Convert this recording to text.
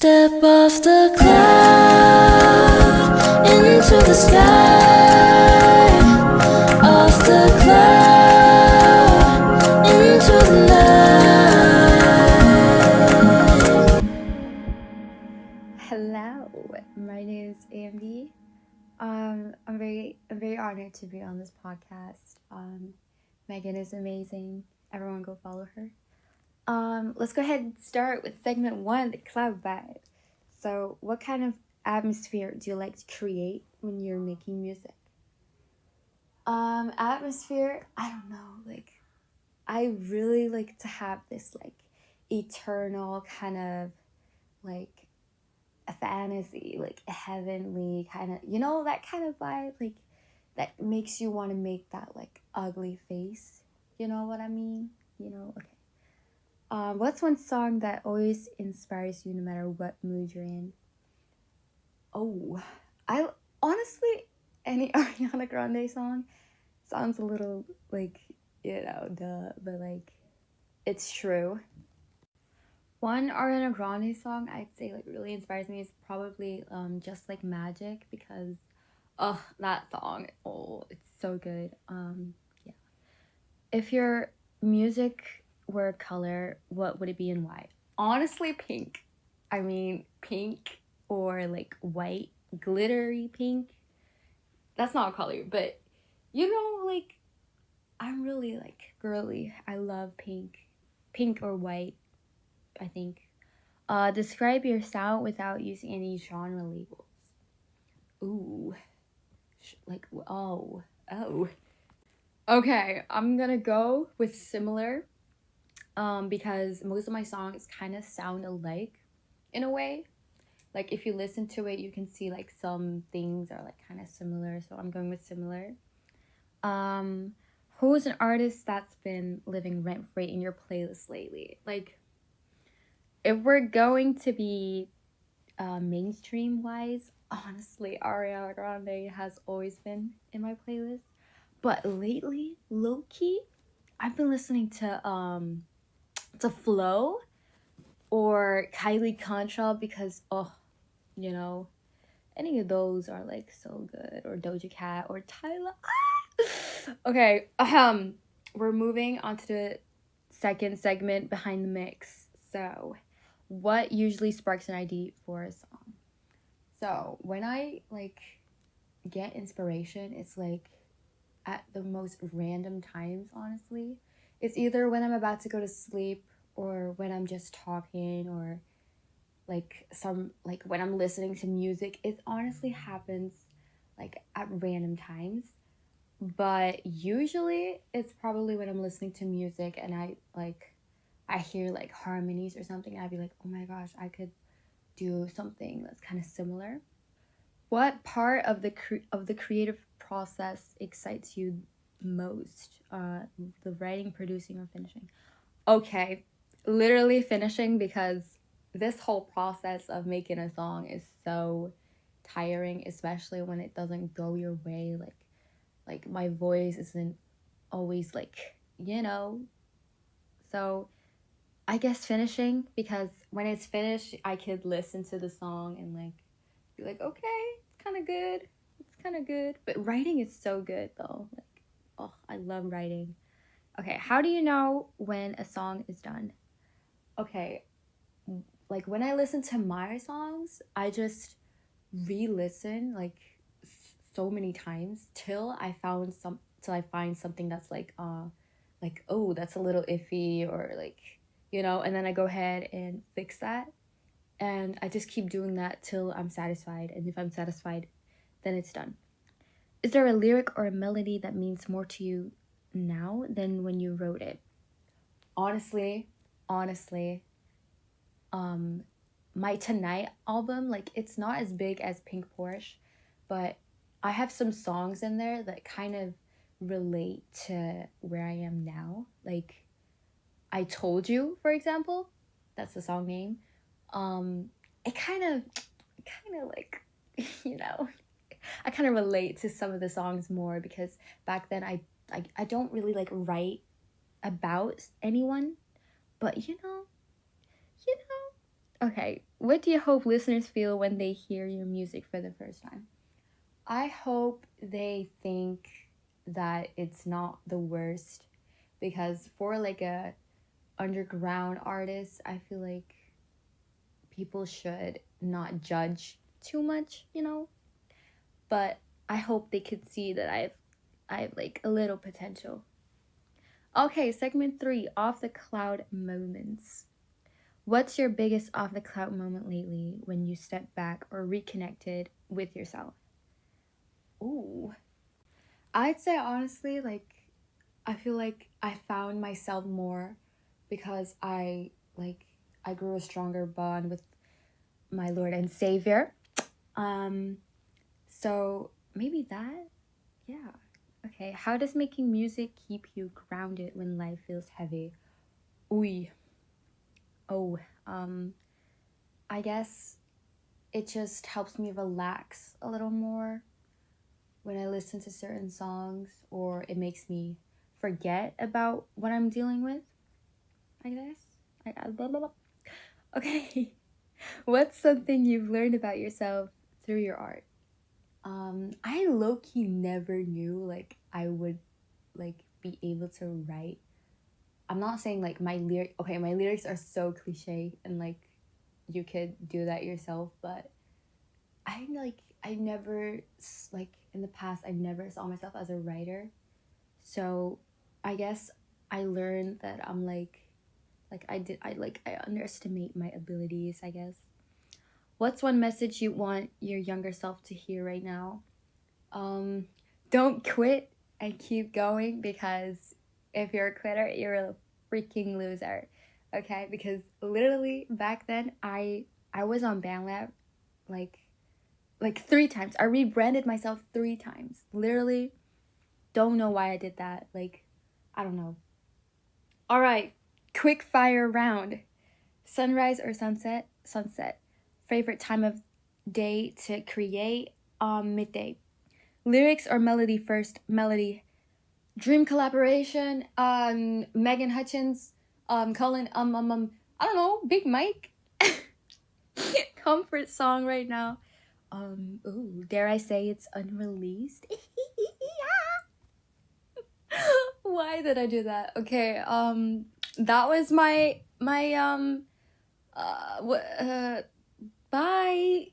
Step off the cloud into the sky, off the cloud into the night. Hello, my name is Ambi. I'm very honored to be on this podcast. Megan is amazing. Everyone go follow her. Let's go ahead and start with segment 1, the cloud vibe. So, what kind of atmosphere do you like to create when you're making music? Atmosphere, I don't know, I really like to have this, eternal kind of, a fantasy, a heavenly kind of, that kind of vibe, that makes you want to make that, ugly face. You know what I mean? Okay. What's one song that always inspires you no matter what mood you're in? Oh, I honestly, any Ariana Grande song sounds a little duh, but it's true. One Ariana Grande song I'd say really inspires me is probably Just Like Magic, because that song, it's so good. Yeah. If your music were a color, what would it be and why? Honestly, pink. I mean, pink or white, glittery pink. That's not a color, but I'm really girly. I love pink. Pink or white, I think. Describe your sound without using any genre labels. Ooh. Oh. Okay, I'm gonna go with similar. Because most of my songs kind of sound alike in a way. If you listen to it, you can see some things are kind of similar, so I'm going with similar. Who's an artist that's been living rent-free in your playlist lately? If we're going to be mainstream wise, honestly, Ariana Grande has always been in my playlist. But lately, low-key, I've been listening to Flow or Kylie Control, because any of those are so good, or Doja Cat or Tyler. Okay, we're moving on to the second segment, behind the mix. So, what usually sparks an idea for a song? So, when I get inspiration, it's at the most random times, honestly. It's either when I'm about to go to sleep, or when I'm just talking, or when I'm listening to music. It honestly happens at random times, but usually it's probably when I'm listening to music and I hear harmonies or something, and I'd be like, oh my gosh, I could do something that's kind of similar. What part of the creative process excites you most? The writing, producing, or finishing? Okay, literally finishing, because this whole process of making a song is so tiring, especially when it doesn't go your way. My voice isn't always so I guess finishing, because when it's finished, I could listen to the song and be okay, it's kind of good. But writing is so good though. I love writing. Okay, how do you know when a song is done? Okay, when I listen to my songs, I just re-listen so many times till I find something that's oh, that's a little iffy, or and then I go ahead and fix that, and I just keep doing that till I'm satisfied, and if I'm satisfied, then it's done. Is there a lyric or a melody that means more to you now than when you wrote it? Honestly, my Tonight album, it's not as big as Pink Porsche, but I have some songs in there that kind of relate to where I am now. I Told You, for example, that's the song name. It kind of I kind of relate to some of the songs more, because back then I don't really write about anyone, but Okay, what do you hope listeners feel when they hear your music for the first time? I hope they think that it's not the worst, because for like a underground artist, I feel like people should not judge too much, you know? But I hope they could see that I have like a little potential. Okay, segment 3, off the cloud moments. What's your biggest off the cloud moment lately when you stepped back or reconnected with yourself? Ooh. I'd say honestly, like, I feel like I found myself more because I grew a stronger bond with my Lord and Savior. Um so maybe that. Yeah. Okay, how does making music keep you grounded when life feels heavy? Ooh. Oh, I guess it just helps me relax a little more when I listen to certain songs, or it makes me forget about what I'm dealing with, I guess. Blah, blah, blah. Okay. What's something you've learned about yourself through your art? I low-key never knew like I would like be able to write. I'm not saying like my lyrics are so cliche and like you could do that yourself, but I never like in the past I never saw myself as a writer. So I guess I learned that I'm I underestimate my abilities, I guess. What's one message you want your younger self to hear right now? Um don't quit and keep going, because if you're a quitter, you're a freaking loser. Okay? Because literally back then I was on BandLab like 3 times. I rebranded myself 3 times. Literally, don't know why I did that. Like, I don't know. All right, quick fire round. Sunrise or sunset? Sunset. Favorite time of day to create? Midday. Lyrics or melody first? Melody. Dream collaboration? Megan Hutchins? Colin? I don't know. Big Mike. Comfort song right now. Ooh, dare I say it's unreleased? Why did I do that? Okay, that was my bye.